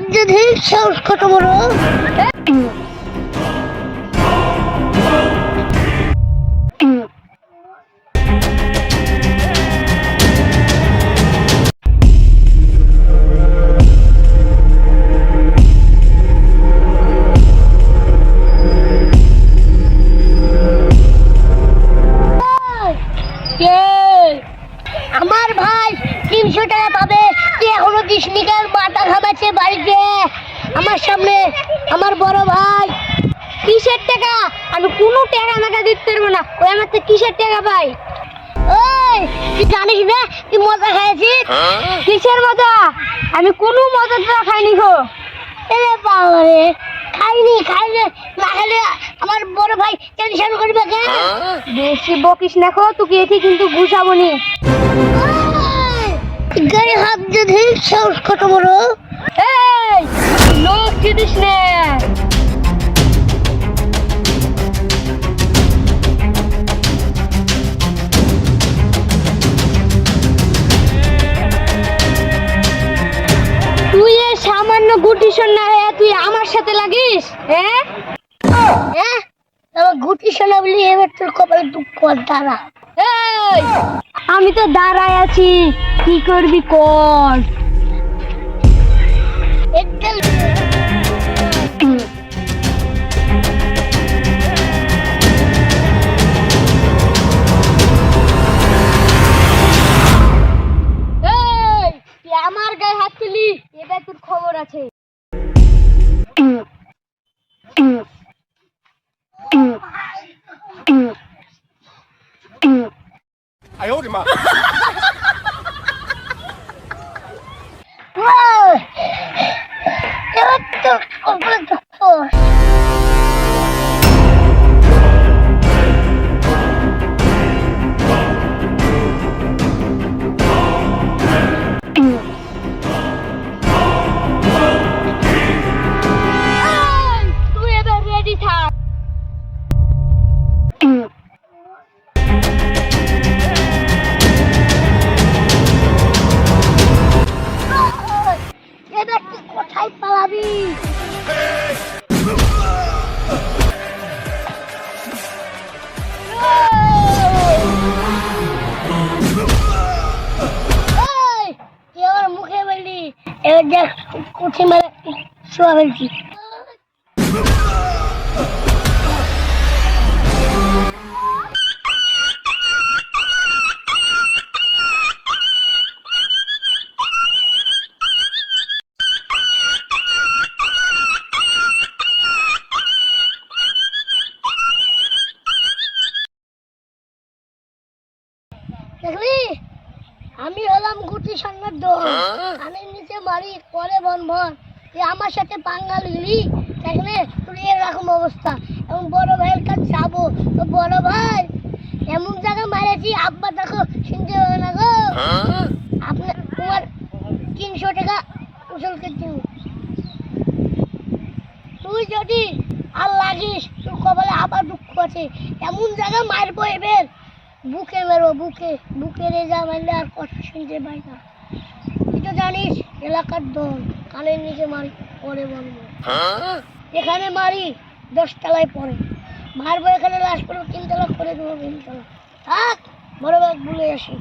অত্যধিক সাহস কত বড়। আমার ভাই 300 টাকা পাবে, তুই এখনো দিসনি কেন? মাথা ঘামাচ্ছে বাড়িতে আমার সামনে। আমার বড় ভাই কিসের টাকা? আমি কোনো টাকা দিতে পারবো না। ওই আমার তো কিসের টাকা ভাই? ওই তুই জানিস না তুই মজা খাইছিস? কিসের মজা? আমি কোনো মজা খাইনি গো। এরে বাবারে, খাইনি না খেলে আমার বড় ভাই টেনশন করবে কেন? বেশি বকিস না খো, তোকে এটি কিন্তু বুঝাবো নি। গায়ে হাত যদি সাহস কত বড়। এই লোক চিনিস না? তুই এ সামান্য গুটি শোনা হয়ে তুই আমার সাথে লাগিস? হ্যাঁ হ্যাঁ, আমার গুটি শোনা বলি এবার তোর কপালে দুঃখ দাঁড়া। এই আমি তো দাঁড়ায় আছি, কি করবি কর। একদম আমার গায়ে হাত তুলি, এবার তোর খবর আছে।哎呦我的妈！ এবার তোর কপালে দুঃখ। তুই এবার রেডি থাক। এবার তুই কোথায় পালাবি? তুই আমার মুখে বললি, এবার দেখ কুঠি মেরে শোয়া ফেলছি। দেখলি, আমি হলাম গুটি সন্ন্যার দল। আমি নিচে মারি করে বন ভন, তুই আমার সাথে পাঙ্গা লিলি, দেখলে তোর এরকম অবস্থা। এবং বড় ভাইয়ের কাছে যাবো, তো বড় ভাই এমন জায়গা মারেছি আব্বা দেখো শুনতে হবে না গো। আপনার তোমার 300 টাকা উসুলকে দিব। তুই যদি আর লাগিস তোর কপালে আবার দুঃখ আছে। এমন জায়গা মারবো এবার বুকে মেরো, বুকে রেজা মারলে আর কথা শুনতে পাই না। তুই তো জানিস এলাকার দল, কানের নিচে মারি পরে বলবো। এখানে মারি 10 তলায় পরে মারবো, এখানে লাশ করবো 3 তলা করে দেবো 3 তলা। থাক বড় ভাই বলে আসি।